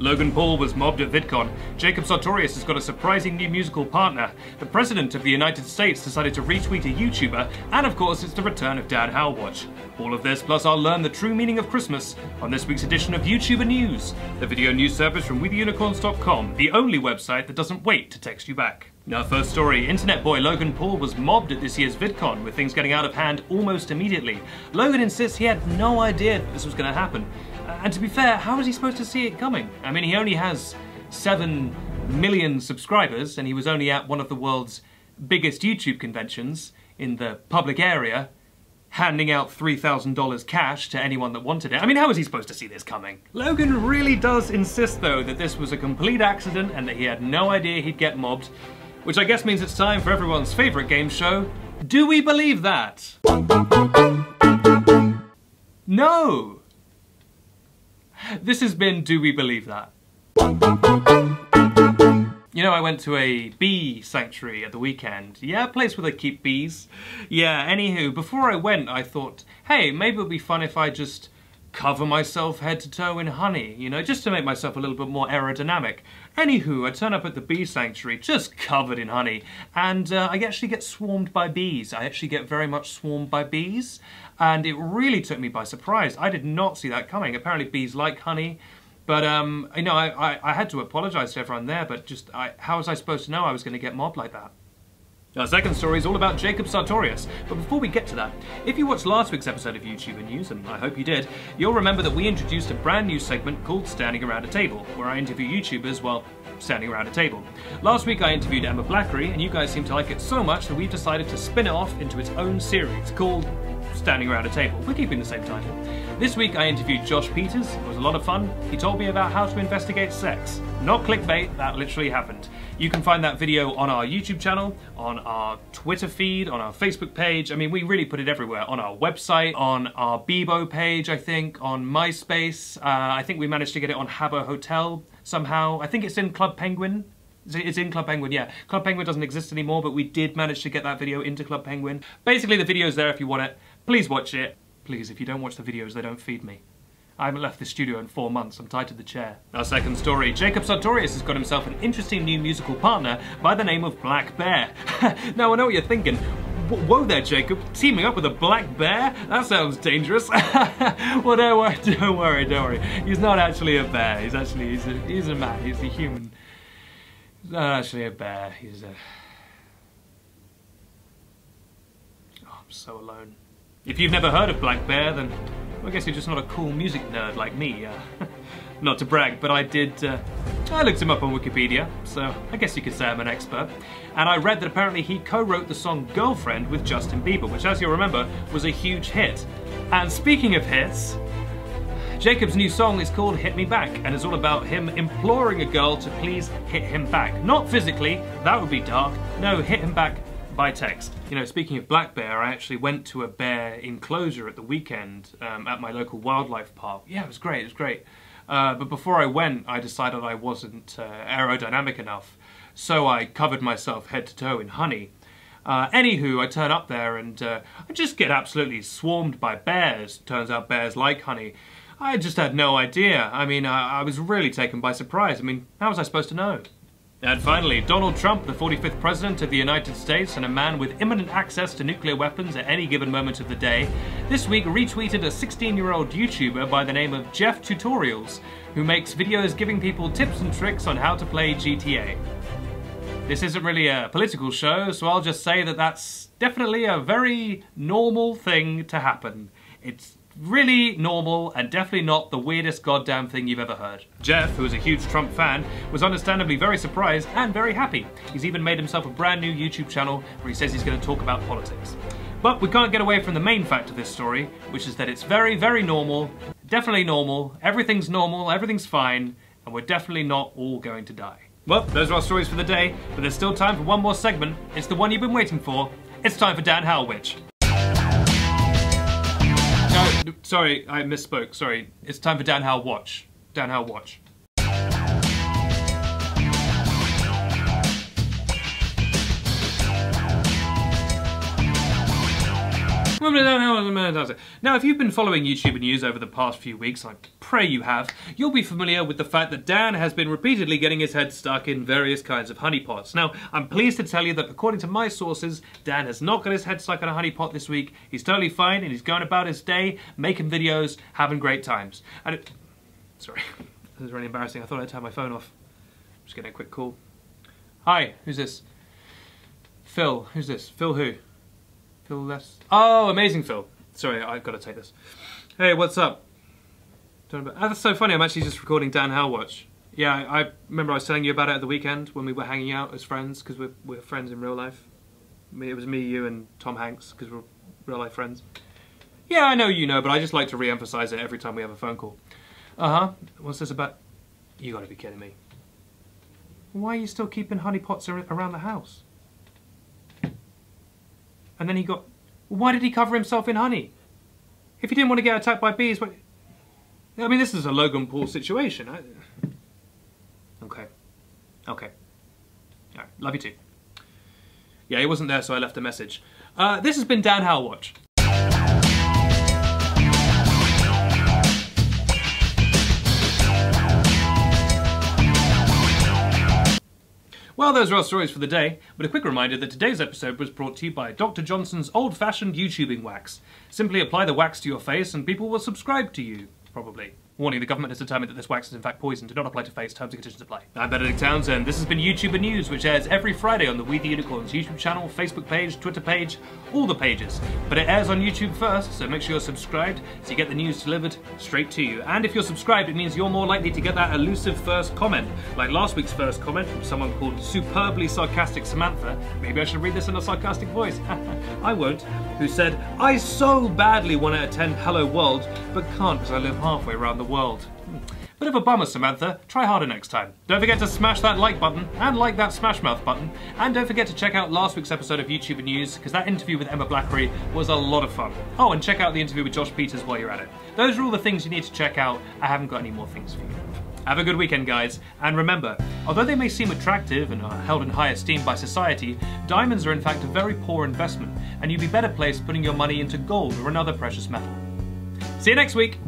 Logan Paul was mobbed at VidCon. Jacob Sartorius has got a surprising new musical partner. The President of the United States decided to retweet a YouTuber, and of course it's the return of Dan Howell Watch. All of this, plus I'll learn the true meaning of Christmas on this week's edition of YouTuber News, the video news service from WeTheUnicorns.com, the only website that doesn't wait to text you back. Now, first story, internet boy Logan Paul was mobbed at this year's VidCon, with things getting out of hand almost immediately. Logan insists he had no idea that this was going to happen. And to be fair, how was he supposed to see it coming? I mean, he only has 7 million subscribers, and he was only at one of the world's biggest YouTube conventions in the public area, handing out $3,000 cash to anyone that wanted it. I mean, how was he supposed to see this coming? Logan really does insist, though, that this was a complete accident and that he had no idea he'd get mobbed, which I guess means it's time for everyone's favourite game show, Do We Believe That? No! This has been Do We Believe That? You know, I went to a bee sanctuary at the weekend. Yeah, a place where they keep bees. Yeah, anywho, before I went, I thought, hey, maybe it would be fun if I just cover myself head to toe in honey, you know, just to make myself a little bit more aerodynamic. Anywho, I turn up at the bee sanctuary, just covered in honey, and I actually get swarmed by bees. I actually get very much swarmed by bees, and it really took me by surprise. I did not see that coming. Apparently bees like honey, but you know, I had to apologize to everyone there, but just, how was I supposed to know I was going to get mobbed like that? Our second story is all about Jacob Sartorius, but before we get to that, if you watched last week's episode of YouTuber News, and I hope you did, you'll remember that we introduced a brand new segment called Standing Around a Table, where I interview YouTubers while standing around a table. Last week I interviewed Emma Blackery, and you guys seemed to like it so much that we've decided to spin it off into its own series called Standing Around a Table. We're keeping the same title. This week I interviewed Josh Peters. It was a lot of fun. He told me about how to investigate sex. Not clickbait, that literally happened. You can find that video on our YouTube channel, on our Twitter feed, on our Facebook page. I mean, we really put it everywhere. On our website, on our Bebo page, I think, on MySpace. I think we managed to get it on Habbo Hotel somehow. I think it's in Club Penguin. It's in Club Penguin, yeah. Club Penguin doesn't exist anymore, but we did manage to get that video into Club Penguin. Basically, the video's there if you want it. Please watch it. Please, if you don't watch the videos, they don't feed me. I haven't left the studio in 4 months, I'm tied to the chair. Our second story, Jacob Sartorius has got himself an interesting new musical partner by the name of Black Bear. Now I know what you're thinking. Whoa there, Jacob, teaming up with a black bear? That sounds dangerous. Well, don't worry. He's not actually a bear, he's a man, he's a human. He's not actually a bear, he's a... Oh, I'm so alone. If you've never heard of Black Bear, then I guess you're just not a cool music nerd like me. Not to brag, but I looked him up on Wikipedia, so I guess you could say I'm an expert. And I read that apparently he co-wrote the song Girlfriend with Justin Bieber, which, as you'll remember, was a huge hit. And speaking of hits, Jacob's new song is called Hit Me Back, and it's all about him imploring a girl to please hit him back. Not physically, that would be dark. No, hit him back by text. You know, speaking of Black Bear, I actually went to a bear enclosure at the weekend at my local wildlife park. Yeah, it was great, but before I went, I decided I wasn't aerodynamic enough, so I covered myself head to toe in honey. Anywho, I turn up there and I just get absolutely swarmed by bears. Turns out bears like honey. I just had no idea. I mean, I was really taken by surprise. I mean, how was I supposed to know? And finally, Donald Trump, the 45th President of the United States and a man with imminent access to nuclear weapons at any given moment of the day, this week retweeted a 16-year-old YouTuber by the name of Jeff Tutorials, who makes videos giving people tips and tricks on how to play GTA. This isn't really a political show, so I'll just say that that's definitely a very normal thing to happen. It's really normal and definitely not the weirdest goddamn thing you've ever heard. Jeff, who is a huge Trump fan, was understandably very surprised and very happy. He's even made himself a brand new YouTube channel where he says he's going to talk about politics. But we can't get away from the main fact of this story, which is that it's very, very normal, definitely normal, everything's fine, and we're definitely not all going to die. Well, those are our stories for the day, but there's still time for one more segment. It's the one you've been waiting for. It's time for Dan Howell Watch. No, sorry, I misspoke, sorry. It's time for Dan Howell Watch. Dan Howell Watch. Now, if you've been following YouTuber news over the past few weeks, I pray you have, you'll be familiar with the fact that Dan has been repeatedly getting his head stuck in various kinds of honeypots. Now, I'm pleased to tell you that according to my sources, Dan has not got his head stuck in a honeypot this week. He's totally fine and he's going about his day, making videos, having great times. And sorry, this is really embarrassing. I thought I'd turn my phone off. I'm just getting a quick call. Hi, who's this? Phil, who's this? Phil who? Phil less? Oh, amazing Phil. Sorry, I've got to take this. Hey, what's up? That's so funny, I'm actually just recording Dan How Watch. Yeah, I remember I was telling you about it at the weekend when we were hanging out as friends, because we're friends in real life. It was me, you, and Tom Hanks, because we're real life friends. Yeah, I know you know, but I just like to re-emphasize it every time we have a phone call. Uh-huh. What's this about? You gotta be kidding me. Why are you still keeping honeypots around the house? And then he got... Why did he cover himself in honey? If he didn't want to get attacked by bees, what... I mean, this is a Logan Paul situation. Okay. Okay. Alright, love you too. Yeah, he wasn't there, so I left a message. This has been Dan How Watch. Well, those are our stories for the day, but a quick reminder that today's episode was brought to you by Dr. Johnson's old-fashioned YouTubing wax. Simply apply the wax to your face and people will subscribe to you, probably. Warning, the government has determined that this wax is in fact poison. Do not apply to face. Terms and conditions apply. I'm Benedict Townsend. This has been YouTuber News, which airs every Friday on the We the Unicorns YouTube channel, Facebook page, Twitter page, all the pages. But it airs on YouTube first, so make sure you're subscribed so you get the news delivered straight to you. And if you're subscribed, it means you're more likely to get that elusive first comment. Like last week's first comment from someone called Superbly Sarcastic Samantha. Maybe I should read this in a sarcastic voice. I won't. Who said, I so badly want to attend Hello World, but can't because I live halfway around the world. Bit of a bummer, Samantha. Try harder next time. Don't forget to smash that like button and like that smash mouth button. And don't forget to check out last week's episode of YouTuber News, because that interview with Emma Blackery was a lot of fun. Oh, and check out the interview with Josh Peters while you're at it. Those are all the things you need to check out. I haven't got any more things for you. Have a good weekend, guys. And remember, although they may seem attractive and are held in high esteem by society, diamonds are in fact a very poor investment, and you'd be better placed putting your money into gold or another precious metal. See you next week!